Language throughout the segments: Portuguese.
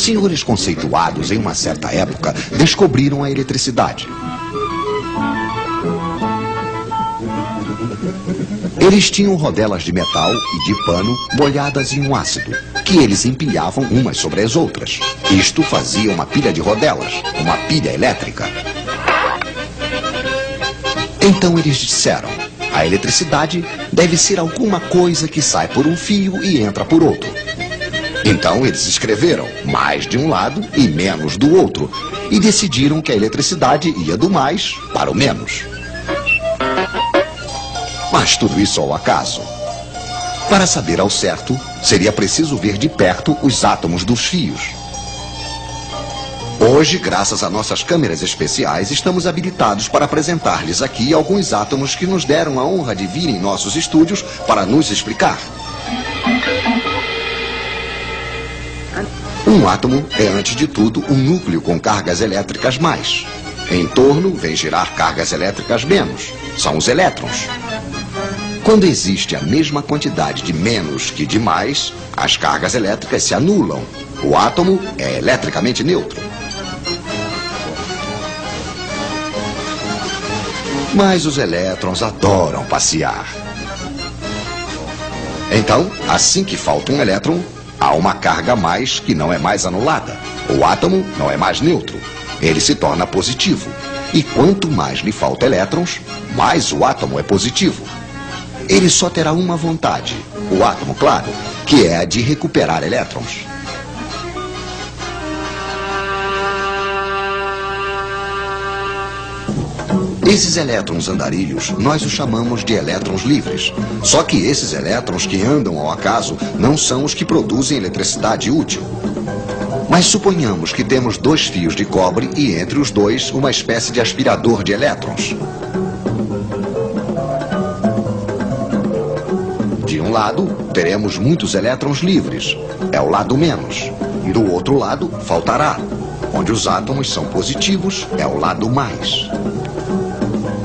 Senhores conceituados em uma certa época descobriram a eletricidade. Eles tinham rodelas de metal e de pano molhadas em um ácido, que eles empilhavam umas sobre as outras. Isto fazia uma pilha de rodelas, uma pilha elétrica. Então eles disseram: a eletricidade deve ser alguma coisa que sai por um fio e entra por outro. Então eles escreveram mais de um lado e menos do outro, e decidiram que a eletricidade ia do mais para o menos. Mas tudo isso ao acaso. Para saber ao certo, seria preciso ver de perto os átomos dos fios. Hoje, graças a nossas câmeras especiais, estamos habilitados para apresentar-lhes aqui alguns átomos que nos deram a honra de vir em nossos estúdios para nos explicar. Um átomo é, antes de tudo, um núcleo com cargas elétricas mais. Em torno, vem girar cargas elétricas menos. São os elétrons. Quando existe a mesma quantidade de menos que de mais, as cargas elétricas se anulam. O átomo é eletricamente neutro. Mas os elétrons adoram passear. Então, assim que falta um elétron, há uma carga a mais que não é mais anulada. O átomo não é mais neutro. Ele se torna positivo. E quanto mais lhe falta elétrons, mais o átomo é positivo. Ele só terá uma vontade, o átomo, claro, que é a de recuperar elétrons. Esses elétrons andarilhos, nós os chamamos de elétrons livres. Só que esses elétrons que andam ao acaso não são os que produzem eletricidade útil. Mas suponhamos que temos dois fios de cobre e entre os dois uma espécie de aspirador de elétrons. De um lado, teremos muitos elétrons livres, é o lado menos. E do outro lado, faltará. Onde os átomos são positivos, é o lado mais.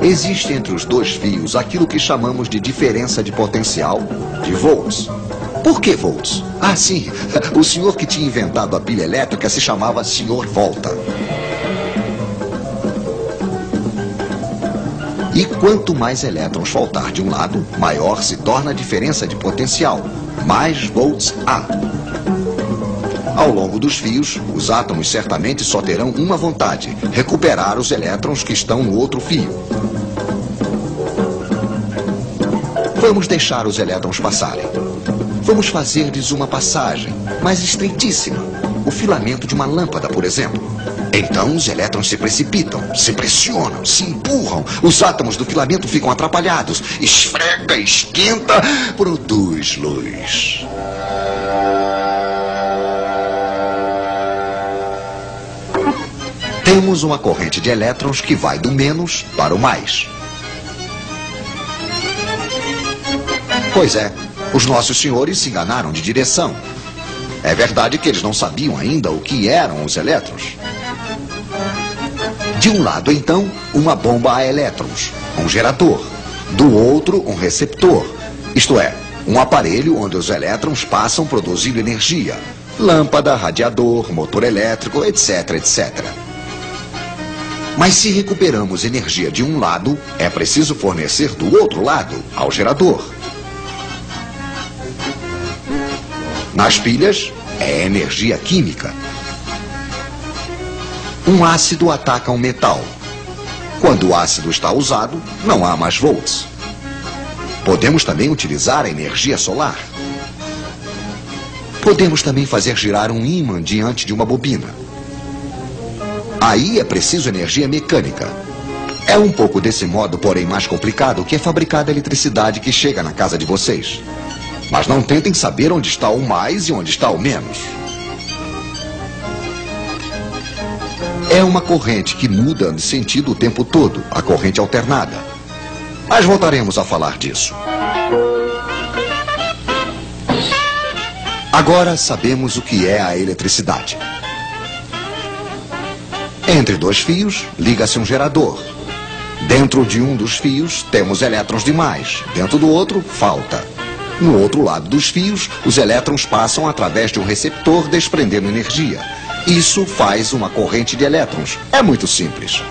Existe entre os dois fios aquilo que chamamos de diferença de potencial, de volts. Por que volts? Ah, sim, o senhor que tinha inventado a pilha elétrica se chamava Sr. Volta. E quanto mais elétrons faltar de um lado, maior se torna a diferença de potencial. Mais volts há. Ao longo dos fios, os átomos certamente só terão uma vontade: recuperar os elétrons que estão no outro fio. Vamos deixar os elétrons passarem. Vamos fazer-lhes uma passagem, mas estreitíssima. O filamento de uma lâmpada, por exemplo. Então os elétrons se precipitam, se pressionam, se empurram. Os átomos do filamento ficam atrapalhados. Esfrega, esquenta, produz luz. Temos uma corrente de elétrons que vai do menos para o mais. Pois é, os nossos senhores se enganaram de direção. É verdade que eles não sabiam ainda o que eram os elétrons. De um lado, então, uma bomba a elétrons, um gerador. Do outro, um receptor, isto é, um aparelho onde os elétrons passam produzindo energia. Lâmpada, radiador, motor elétrico, etc, etc. Mas se recuperamos energia de um lado, é preciso fornecer do outro lado, ao gerador. Nas pilhas, é energia química. Um ácido ataca um metal. Quando o ácido está usado, não há mais volts. Podemos também utilizar a energia solar. Podemos também fazer girar um ímã diante de uma bobina. Aí é preciso energia mecânica. É um pouco desse modo, porém mais complicado, que é fabricada a eletricidade que chega na casa de vocês. Mas não tentem saber onde está o mais e onde está o menos. É uma corrente que muda de sentido o tempo todo, a corrente alternada. Mas voltaremos a falar disso. Agora sabemos o que é a eletricidade. Entre dois fios, liga-se um gerador. Dentro de um dos fios, temos elétrons demais. Dentro do outro, falta. No outro lado dos fios, os elétrons passam através de um receptor desprendendo energia. Isso faz uma corrente de elétrons. É muito simples.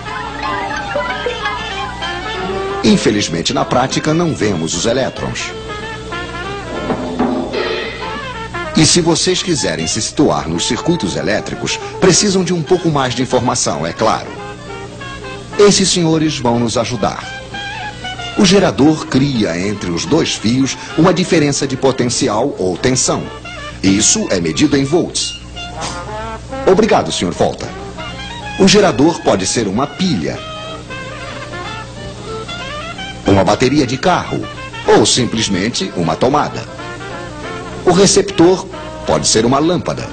Infelizmente, na prática, não vemos os elétrons. E se vocês quiserem se situar nos circuitos elétricos, precisam de um pouco mais de informação, é claro. Esses senhores vão nos ajudar. O gerador cria entre os dois fios uma diferença de potencial ou tensão. Isso é medido em volts. Obrigado, Sr. Volta. O gerador pode ser uma pilha, uma bateria de carro ou simplesmente uma tomada. O receptor pode ser uma lâmpada,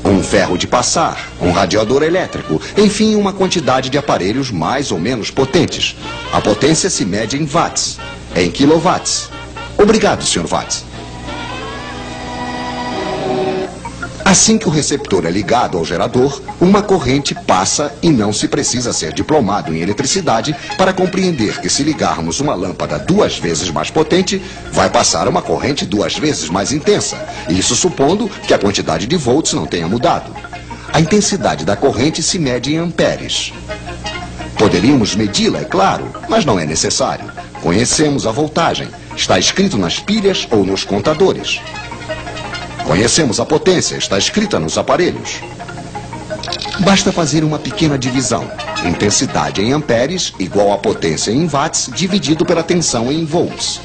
um ferro de passar, um radiador elétrico, enfim, uma quantidade de aparelhos mais ou menos potentes. A potência se mede em watts, em quilowatts. Obrigado, Sr. Watts. Assim que o receptor é ligado ao gerador, uma corrente passa e não se precisa ser diplomado em eletricidade para compreender que se ligarmos uma lâmpada 2 vezes mais potente, vai passar uma corrente 2 vezes mais intensa. Isso supondo que a quantidade de volts não tenha mudado. A intensidade da corrente se mede em amperes. Poderíamos medi-la, é claro, mas não é necessário. Conhecemos a voltagem. Está escrito nas pilhas ou nos contadores. Conhecemos a potência, está escrita nos aparelhos. Basta fazer uma pequena divisão. Intensidade em amperes igual a potência em watts dividido pela tensão em volts.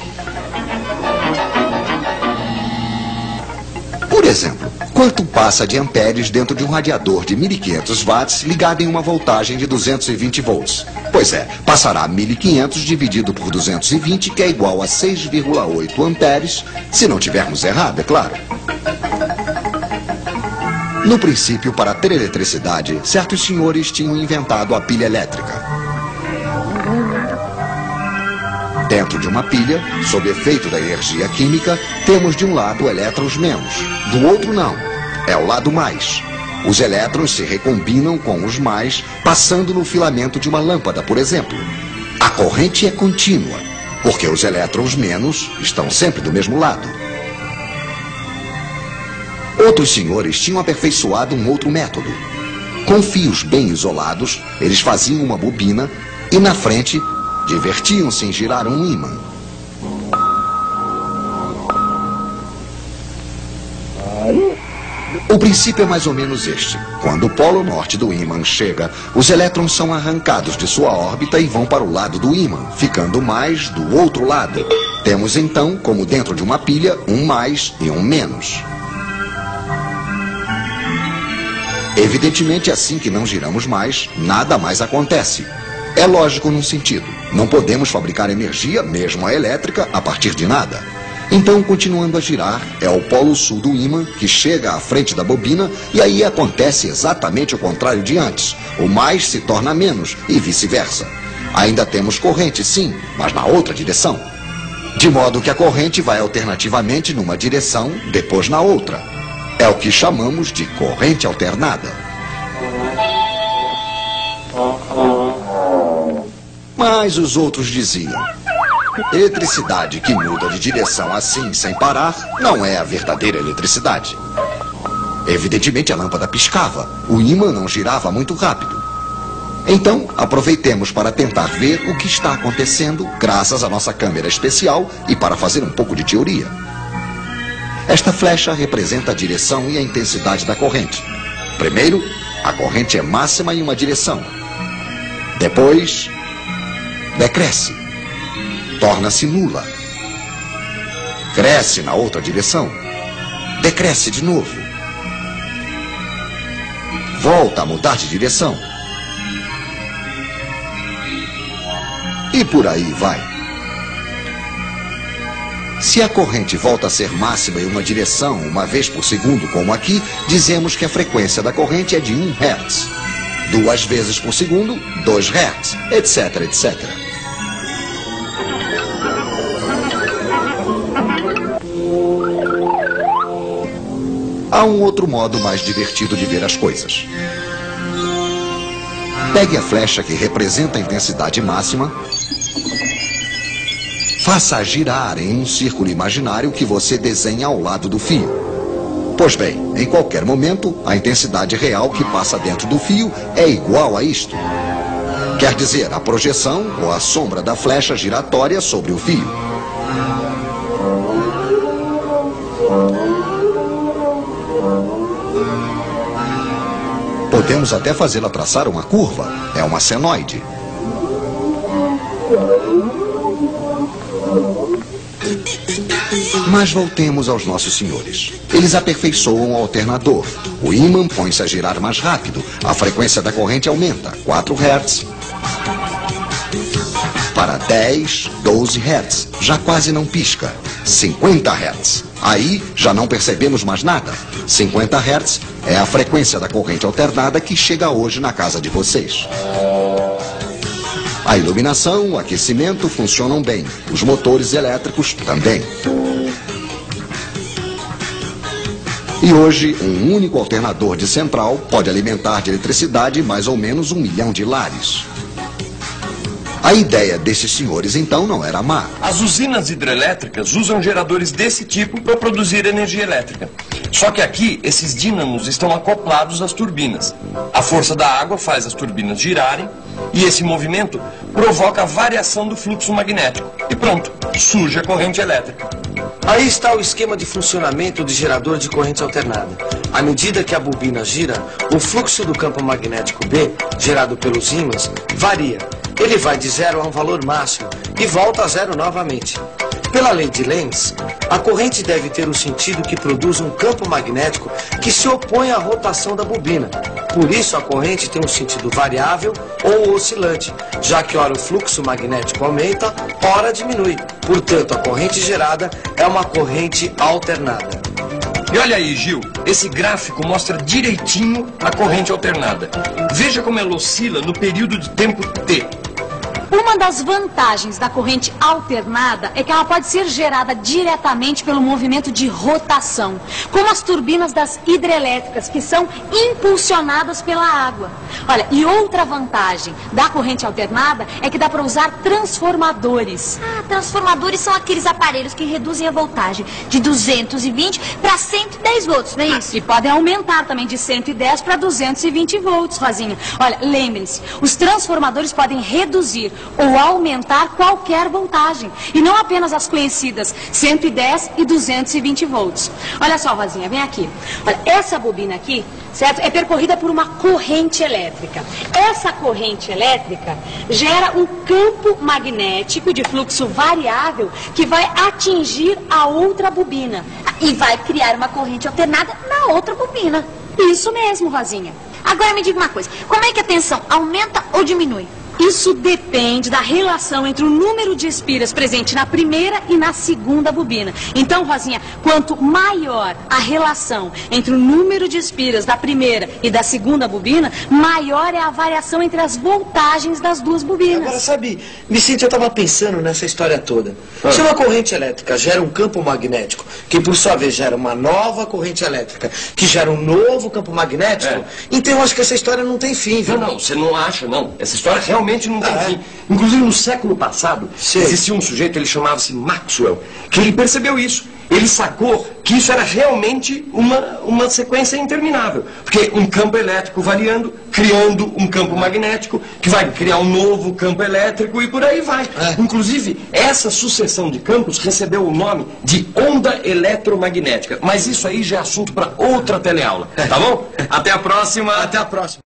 Por exemplo, quanto passa de amperes dentro de um radiador de 1500 watts ligado em uma voltagem de 220 volts? Pois é, passará 1500 dividido por 220, que é igual a 6,8 amperes, se não tivermos errado, é claro. No princípio, para ter eletricidade, certos senhores tinham inventado a pilha elétrica. Dentro de uma pilha, sob efeito da energia química, temos de um lado elétrons menos, do outro não. É o lado mais. Os elétrons se recombinam com os mais, passando no filamento de uma lâmpada, por exemplo. A corrente é contínua, porque os elétrons menos estão sempre do mesmo lado. Outros senhores tinham aperfeiçoado um outro método. Com fios bem isolados, eles faziam uma bobina e, na frente, divertiam-se em girar um ímã. O princípio é mais ou menos este. Quando o polo norte do ímã chega, os elétrons são arrancados de sua órbita e vão para o lado do ímã, ficando mais do outro lado. Temos então, como dentro de uma pilha, um mais e um menos. Evidentemente, assim que não giramos mais, nada mais acontece. É lógico num sentido. Não podemos fabricar energia, mesmo a elétrica, a partir de nada. Então, continuando a girar, é o polo sul do ímã que chega à frente da bobina e aí acontece exatamente o contrário de antes. O mais se torna menos e vice-versa. Ainda temos corrente, sim, mas na outra direção. De modo que a corrente vai alternativamente numa direção, depois na outra. É o que chamamos de corrente alternada. Mas os outros diziam: eletricidade que muda de direção assim, sem parar, não é a verdadeira eletricidade. Evidentemente a lâmpada piscava, o ímã não girava muito rápido. Então, aproveitemos para tentar ver o que está acontecendo graças à nossa câmera especial e para fazer um pouco de teoria. Esta flecha representa a direção e a intensidade da corrente. Primeiro, a corrente é máxima em uma direção. Depois, decresce. Torna-se nula. Cresce na outra direção. Decresce de novo. Volta a mudar de direção. E por aí vai. Se a corrente volta a ser máxima em uma direção uma vez por segundo, como aqui, dizemos que a frequência da corrente é de 1 Hz. 2 vezes por segundo, 2 Hz, etc, etc. Há um outro modo mais divertido de ver as coisas. Pegue a flecha que representa a intensidade máxima, faça-a girar em um círculo imaginário que você desenha ao lado do fio. Pois bem, em qualquer momento, a intensidade real que passa dentro do fio é igual a isto. Quer dizer, a projeção ou a sombra da flecha giratória sobre o fio. Podemos até fazê-la traçar uma curva. É uma senoide. Mas voltemos aos nossos senhores. Eles aperfeiçoam o alternador. O ímã põe-se a girar mais rápido. A frequência da corrente aumenta. 4 Hz. Para 10, 12 Hz. Já quase não pisca. 50 Hz. Aí já não percebemos mais nada. 50 Hz é a frequência da corrente alternada que chega hoje na casa de vocês. A iluminação, o aquecimento funcionam bem. Os motores elétricos também. E hoje, um único alternador de central pode alimentar de eletricidade mais ou menos 1 milhão de lares. A ideia desses senhores, então, não era má. As usinas hidrelétricas usam geradores desse tipo para produzir energia elétrica. Só que aqui, esses dínamos estão acoplados às turbinas. A força da água faz as turbinas girarem e esse movimento provoca a variação do fluxo magnético. E pronto, surge a corrente elétrica. Aí está o esquema de funcionamento do gerador de corrente alternada. À medida que a bobina gira, o fluxo do campo magnético B, gerado pelos ímãs, varia. Ele vai de 0 a um valor máximo e volta a 0 novamente. Pela lei de Lenz, a corrente deve ter o sentido que produz um campo magnético que se opõe à rotação da bobina. Por isso, a corrente tem um sentido variável ou oscilante, já que ora o fluxo magnético aumenta, ora diminui. Portanto, a corrente gerada é uma corrente alternada. E olha aí, Gil, esse gráfico mostra direitinho a corrente alternada. Veja como ela oscila no período de tempo T. Uma das vantagens da corrente alternada é que ela pode ser gerada diretamente pelo movimento de rotação, como as turbinas das hidrelétricas, que são impulsionadas pela água. Olha, e outra vantagem da corrente alternada é que dá para usar transformadores. Ah, transformadores são aqueles aparelhos que reduzem a voltagem de 220 para 110 volts, não é isso? E podem aumentar também de 110 para 220 volts, Rosinha. Olha, lembre-se, os transformadores podem reduzir ou aumentar qualquer voltagem, e não apenas as conhecidas 110 e 220 volts. Olha só, Rosinha, vem aqui. Olha, essa bobina aqui, certo, é percorrida por uma corrente elétrica. Essa corrente elétrica gera um campo magnético de fluxo variável que vai atingir a outra bobina. E vai criar uma corrente alternada na outra bobina. Isso mesmo, Rosinha. Agora me diga uma coisa, como é que a tensão aumenta ou diminui? Isso depende da relação entre o número de espiras presente na primeira e na segunda bobina. Então, Rosinha, quanto maior a relação entre o número de espiras da primeira e da segunda bobina, maior é a variação entre as voltagens das duas bobinas. Agora, sabe, Vicente, eu estava pensando nessa história toda. Se uma corrente elétrica gera um campo magnético, que por sua vez gera uma nova corrente elétrica, que gera um novo campo magnético, então eu acho que essa história não tem fim, viu? Não, você não acha, não. Essa história realmente não tem fim. Inclusive, no século passado, existia um sujeito, ele chamava-se Maxwell, que ele percebeu isso. Ele sacou que isso era realmente uma sequência interminável. Porque um campo elétrico variando, criando um campo magnético, que vai criar um novo campo elétrico e por aí vai. Inclusive, essa sucessão de campos recebeu o nome de onda eletromagnética. Mas isso aí já é assunto para outra teleaula, tá bom? Até a próxima. Até a próxima.